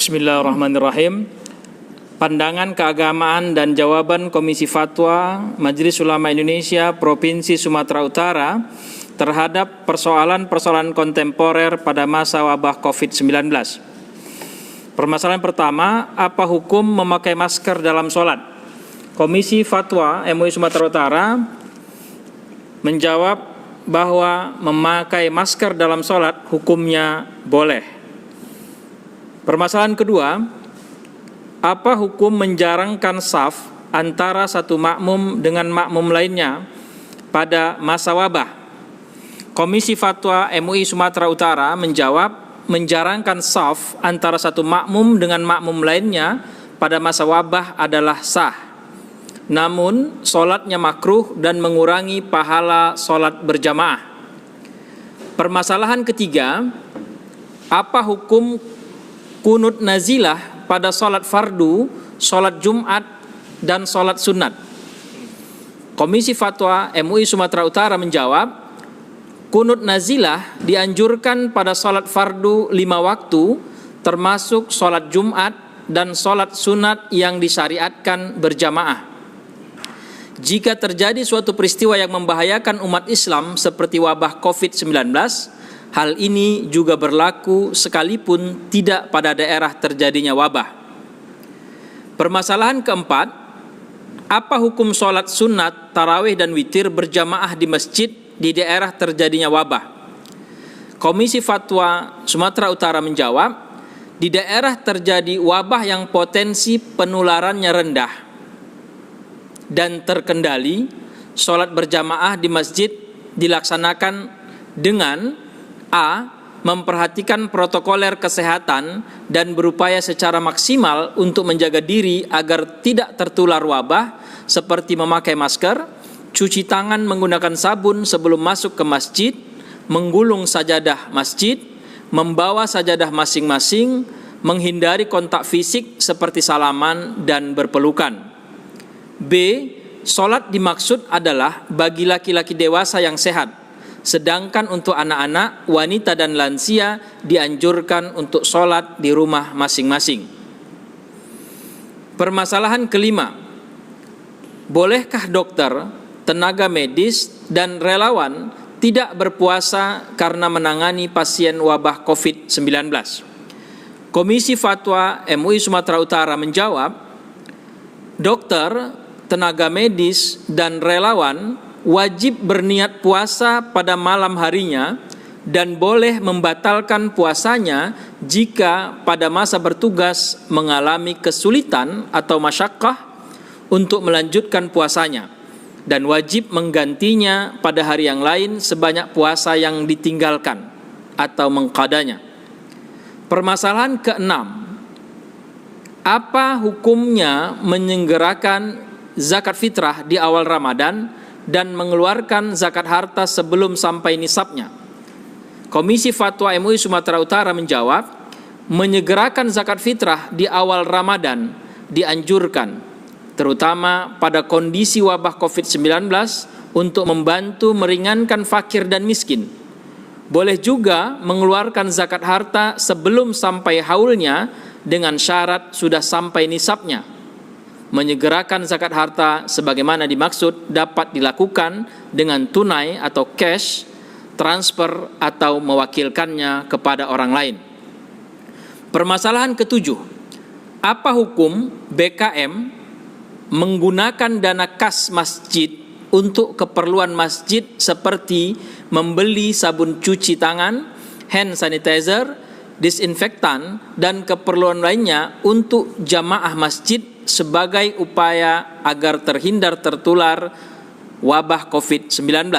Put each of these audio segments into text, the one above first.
Bismillahirrahmanirrahim. Pandangan keagamaan dan jawaban Komisi Fatwa Majelis Ulama Indonesia Provinsi Sumatera Utara terhadap persoalan-persoalan kontemporer pada masa wabah COVID-19. Permasalahan pertama, apa hukum memakai masker dalam sholat? Komisi Fatwa MUI Sumatera Utara menjawab bahwa memakai masker dalam sholat hukumnya boleh. Permasalahan kedua, apa hukum menjarangkan shaf antara satu makmum dengan makmum lainnya pada masa wabah? Komisi Fatwa MUI Sumatera Utara menjawab menjarangkan shaf antara satu makmum dengan makmum lainnya pada masa wabah adalah sah. Namun, sholatnya makruh dan mengurangi pahala sholat berjamaah. Permasalahan ketiga, apa hukum kunut nazilah pada sholat fardu, sholat Jumat, dan sholat sunat? Komisi Fatwa MUI Sumatera Utara menjawab, kunut nazilah dianjurkan pada sholat fardu 5 waktu, termasuk sholat Jumat dan sholat sunat yang disyariatkan berjamaah. Jika terjadi suatu peristiwa yang membahayakan umat Islam seperti wabah COVID-19, hal ini juga berlaku sekalipun tidak pada daerah terjadinya wabah. Permasalahan keempat, apa hukum sholat sunat, tarawih dan witir berjamaah di masjid di daerah terjadinya wabah? Komisi Fatwa Sumatera Utara menjawab, di daerah terjadi wabah yang potensi penularannya rendah dan terkendali, sholat berjamaah di masjid dilaksanakan dengan A. Memperhatikan protokoler kesehatan dan berupaya secara maksimal untuk menjaga diri agar tidak tertular wabah seperti memakai masker, cuci tangan menggunakan sabun sebelum masuk ke masjid, menggulung sajadah masjid, membawa sajadah masing-masing, menghindari kontak fisik seperti salaman dan berpelukan. B. Sholat dimaksud adalah bagi laki-laki dewasa yang sehat, sedangkan untuk anak-anak, wanita dan lansia dianjurkan untuk sholat di rumah masing-masing. Permasalahan kelima, bolehkah dokter, tenaga medis, dan relawan tidak berpuasa karena menangani pasien wabah COVID-19? Komisi Fatwa MUI Sumatera Utara menjawab, dokter, tenaga medis, dan relawan wajib berniat puasa pada malam harinya dan boleh membatalkan puasanya jika pada masa bertugas mengalami kesulitan atau masyakkah untuk melanjutkan puasanya, dan wajib menggantinya pada hari yang lain sebanyak puasa yang ditinggalkan atau mengqadanya. Permasalahan keenam, apa hukumnya menyelenggarakan zakat fitrah di awal Ramadan dan mengeluarkan zakat harta sebelum sampai nisabnya? Komisi Fatwa MUI Sumatera Utara menjawab, menyegerakan zakat fitrah di awal Ramadan dianjurkan, terutama pada kondisi wabah COVID-19 untuk membantu meringankan fakir dan miskin. Boleh juga mengeluarkan zakat harta sebelum sampai haulnya dengan syarat sudah sampai nisabnya. Menyegerakan zakat harta sebagaimana dimaksud dapat dilakukan dengan tunai atau cash, transfer, atau mewakilkannya kepada orang lain. Permasalahan ketujuh, apa hukum BKM menggunakan dana kas masjid untuk keperluan masjid seperti membeli sabun cuci tangan, hand sanitizer, disinfektan, dan keperluan lainnya untuk jamaah masjid sebagai upaya agar terhindar tertular wabah COVID-19?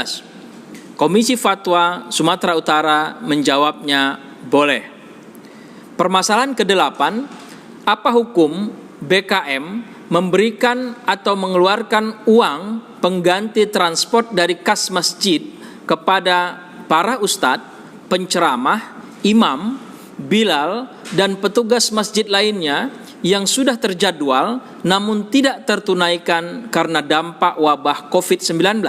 Komisi Fatwa Sumatera Utara menjawabnya boleh. Permasalahan kedelapan, apa hukum BKM memberikan atau mengeluarkan uang pengganti transport dari kas masjid kepada para ustadz, penceramah, imam, bilal, dan petugas masjid lainnya yang sudah terjadwal namun tidak tertunaikan karena dampak wabah COVID-19?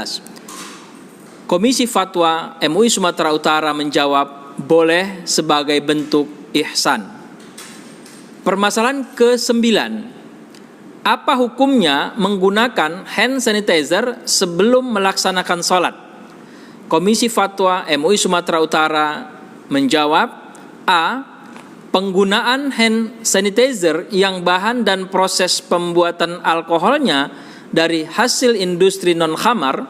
Komisi Fatwa MUI Sumatera Utara menjawab boleh sebagai bentuk ihsan. Permasalahan ke-9. Apa hukumnya menggunakan hand sanitizer sebelum melaksanakan sholat? Komisi Fatwa MUI Sumatera Utara menjawab, A. Penggunaan hand sanitizer yang bahan dan proses pembuatan alkoholnya dari hasil industri non-khamar,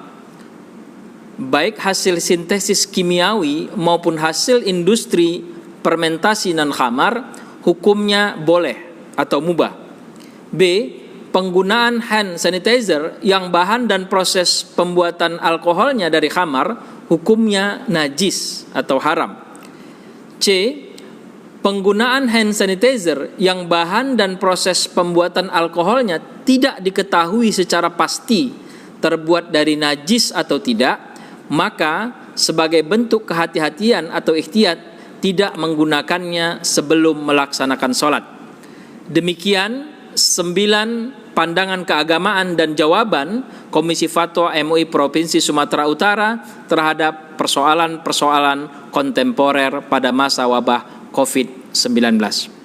baik hasil sintesis kimiawi maupun hasil industri fermentasi non-khamar, hukumnya boleh atau mubah. B. Penggunaan hand sanitizer yang bahan dan proses pembuatan alkoholnya dari khamar, hukumnya najis atau haram. C. Penggunaan hand sanitizer yang bahan dan proses pembuatan alkoholnya tidak diketahui secara pasti terbuat dari najis atau tidak, maka sebagai bentuk kehati-hatian atau ikhtiyat tidak menggunakannya sebelum melaksanakan sholat. Demikian 9 pandangan keagamaan dan jawaban Komisi Fatwa MUI Provinsi Sumatera Utara terhadap persoalan-persoalan kontemporer pada masa wabah COVID-19.